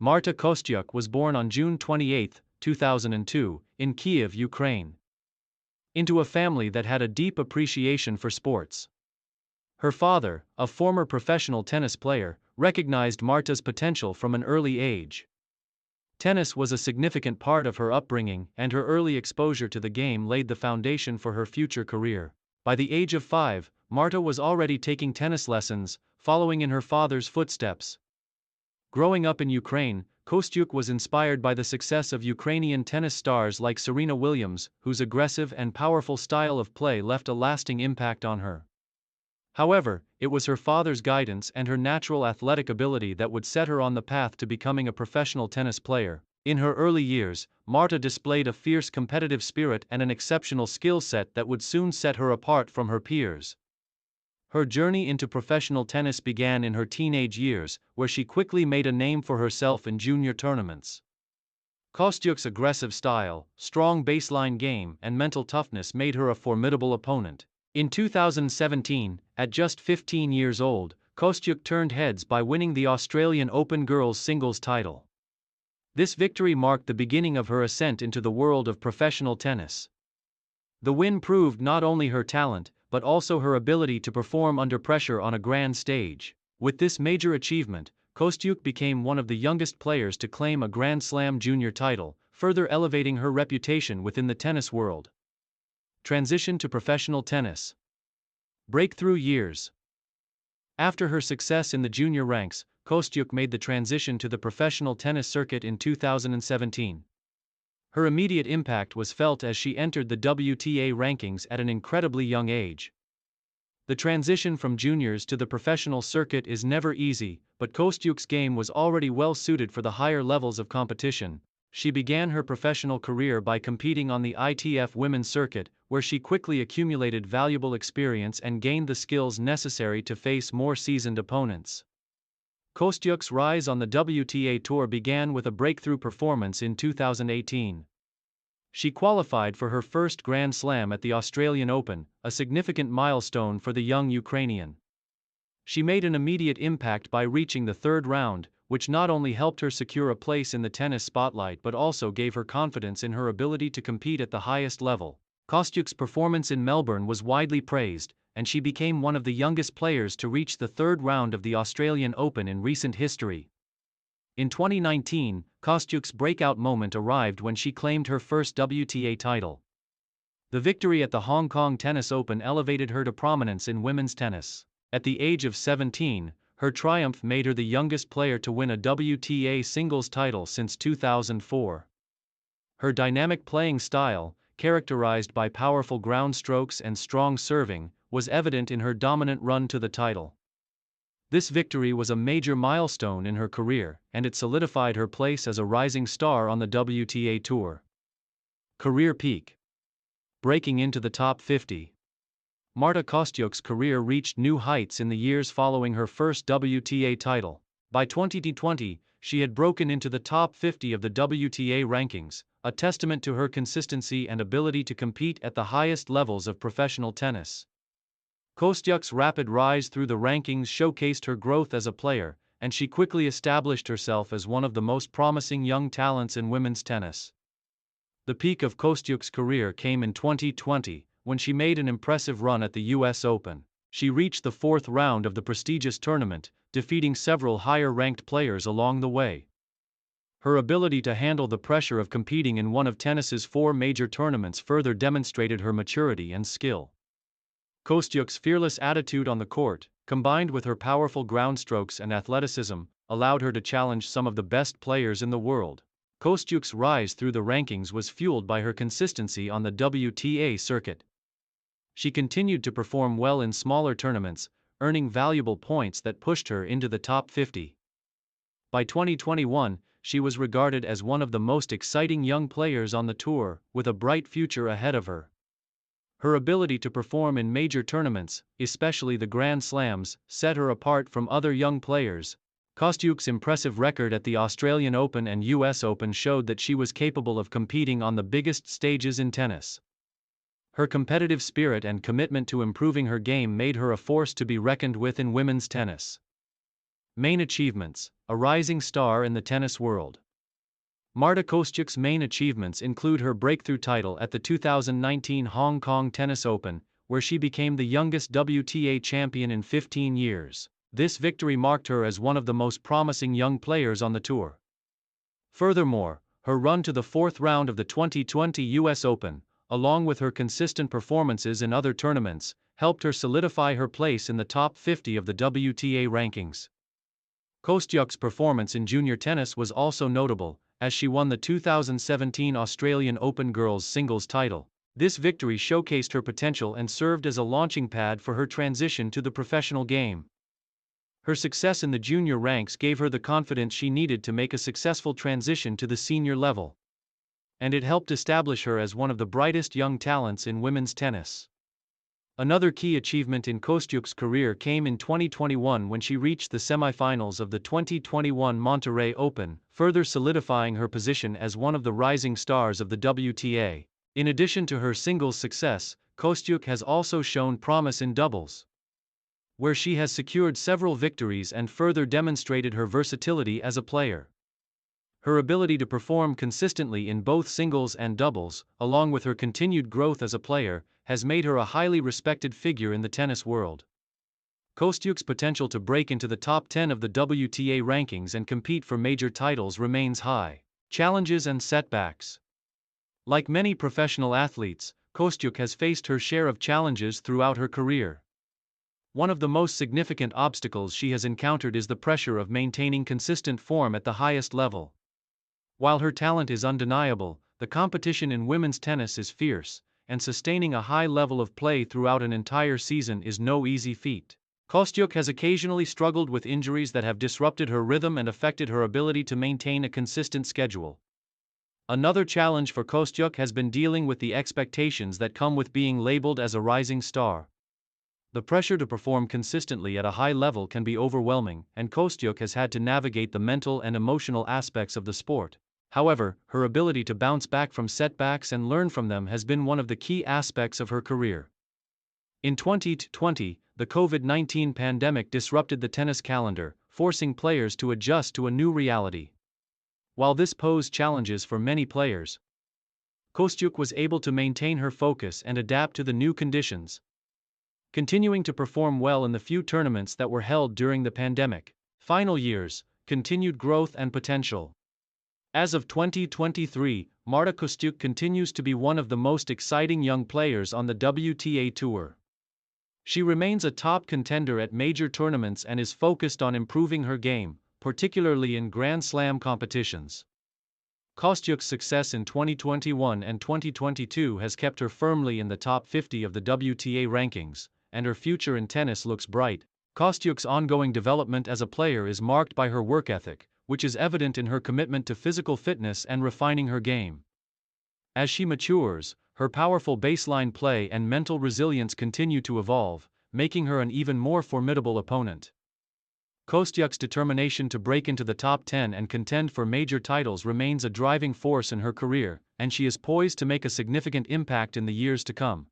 Marta Kostyuk was born on June 28, 2002, in Kiev, Ukraine, into a family that had a deep appreciation for sports. Her father, a former professional tennis player, recognized Marta's potential from an early age. Tennis was a significant part of her upbringing, and her early exposure to the game laid the foundation for her future career. By the age of 5, Marta was already taking tennis lessons, following in her father's footsteps. Growing up in Ukraine, Kostyuk was inspired by the success of Ukrainian tennis stars like Serena Williams, whose aggressive and powerful style of play left a lasting impact on her. However, it was her father's guidance and her natural athletic ability that would set her on the path to becoming a professional tennis player. In her early years, Marta displayed a fierce competitive spirit and an exceptional skill set that would soon set her apart from her peers. Her journey into professional tennis began in her teenage years, where she quickly made a name for herself in junior tournaments. Kostyuk's aggressive style, strong baseline game, and mental toughness made her a formidable opponent. In 2017, at just 15 years old, Kostyuk turned heads by winning the Australian Open girls' singles title. This victory marked the beginning of her ascent into the world of professional tennis. The win proved not only her talent, but also her ability to perform under pressure on a grand stage. With this major achievement, Kostyuk became one of the youngest players to claim a Grand Slam junior title, further elevating her reputation within the tennis world. Transition to professional tennis. Breakthrough years. After her success in the junior ranks, Kostyuk made the transition to the professional tennis circuit in 2017. Her immediate impact was felt as she entered the WTA rankings at an incredibly young age. The transition from juniors to the professional circuit is never easy, but Kostyuk's game was already well suited for the higher levels of competition. She began her professional career by competing on the ITF women's circuit, where she quickly accumulated valuable experience and gained the skills necessary to face more seasoned opponents. Kostyuk's rise on the WTA tour began with a breakthrough performance in 2018. She qualified for her first Grand Slam at the Australian Open, a significant milestone for the young Ukrainian. She made an immediate impact by reaching the third round, which not only helped her secure a place in the tennis spotlight but also gave her confidence in her ability to compete at the highest level. Kostyuk's performance in Melbourne was widely praised, and she became one of the youngest players to reach the third round of the Australian Open in recent history. In 2019, Kostyuk's breakout moment arrived when she claimed her first WTA title. The victory at the Hong Kong Tennis Open elevated her to prominence in women's tennis. At the age of 17, her triumph made her the youngest player to win a WTA singles title since 2004. Her dynamic playing style, characterized by powerful ground strokes and strong serving, was evident in her dominant run to the title. This victory was a major milestone in her career, and it solidified her place as a rising star on the WTA Tour. Career peak. Breaking into the top 50. Marta Kostyuk's career reached new heights in the years following her first WTA title. By 2020, she had broken into the top 50 of the WTA rankings, a testament to her consistency and ability to compete at the highest levels of professional tennis. Kostyuk's rapid rise through the rankings showcased her growth as a player, and she quickly established herself as one of the most promising young talents in women's tennis. The peak of Kostyuk's career came in 2020, when she made an impressive run at the US Open. She reached the fourth round of the prestigious tournament, defeating several higher-ranked players along the way. Her ability to handle the pressure of competing in one of tennis's 4 major tournaments further demonstrated her maturity and skill. Kostyuk's fearless attitude on the court, combined with her powerful ground strokes and athleticism, allowed her to challenge some of the best players in the world. Kostyuk's rise through the rankings was fueled by her consistency on the WTA circuit. She continued to perform well in smaller tournaments, earning valuable points that pushed her into the top 50. By 2021, she was regarded as one of the most exciting young players on the tour, with a bright future ahead of her. Her ability to perform in major tournaments, especially the Grand Slams, set her apart from other young players. Kostyuk's impressive record at the Australian Open and US Open showed that she was capable of competing on the biggest stages in tennis. Her competitive spirit and commitment to improving her game made her a force to be reckoned with in women's tennis. Main achievements: a rising star in the tennis world. Marta Kostyuk's main achievements include her breakthrough title at the 2019 Hong Kong Tennis Open, where she became the youngest WTA champion in 15 years. This victory marked her as one of the most promising young players on the tour. Furthermore, her run to the fourth round of the 2020 US Open, along with her consistent performances in other tournaments, helped her solidify her place in the top 50 of the WTA rankings. Kostyuk's performance in junior tennis was also notable, as she won the 2017 Australian Open girls singles title. This victory showcased her potential and served as a launching pad for her transition to the professional game. Her success in the junior ranks gave her the confidence she needed to make a successful transition to the senior level. And it helped establish her as one of the brightest young talents in women's tennis. Another key achievement in Kostyuk's career came in 2021 when she reached the semifinals of the 2021 Monterrey Open, further solidifying her position as one of the rising stars of the WTA. In addition to her singles success, Kostyuk has also shown promise in doubles, where she has secured several victories and further demonstrated her versatility as a player. Her ability to perform consistently in both singles and doubles, along with her continued growth as a player, has made her a highly respected figure in the tennis world. Kostyuk's potential to break into the top 10 of the WTA rankings and compete for major titles remains high. Challenges and setbacks. Like many professional athletes, Kostyuk has faced her share of challenges throughout her career. One of the most significant obstacles she has encountered is the pressure of maintaining consistent form at the highest level. While her talent is undeniable, the competition in women's tennis is fierce, and sustaining a high level of play throughout an entire season is no easy feat. Kostyuk has occasionally struggled with injuries that have disrupted her rhythm and affected her ability to maintain a consistent schedule. Another challenge for Kostyuk has been dealing with the expectations that come with being labeled as a rising star. The pressure to perform consistently at a high level can be overwhelming, and Kostyuk has had to navigate the mental and emotional aspects of the sport. However, her ability to bounce back from setbacks and learn from them has been one of the key aspects of her career. In 2020, the COVID-19 pandemic disrupted the tennis calendar, forcing players to adjust to a new reality. While this posed challenges for many players, Kostyuk was able to maintain her focus and adapt to the new conditions, continuing to perform well in the few tournaments that were held during the pandemic. Final years, continued growth and potential. As of 2023, Marta Kostyuk continues to be one of the most exciting young players on the WTA Tour. She remains a top contender at major tournaments and is focused on improving her game, particularly in Grand Slam competitions. Kostyuk's success in 2021 and 2022 has kept her firmly in the top 50 of the WTA rankings, and her future in tennis looks bright. Kostyuk's ongoing development as a player is marked by her work ethic, which is evident in her commitment to physical fitness and refining her game. As she matures, her powerful baseline play and mental resilience continue to evolve, making her an even more formidable opponent. Kostyuk's determination to break into the top 10 and contend for major titles remains a driving force in her career, and she is poised to make a significant impact in the years to come.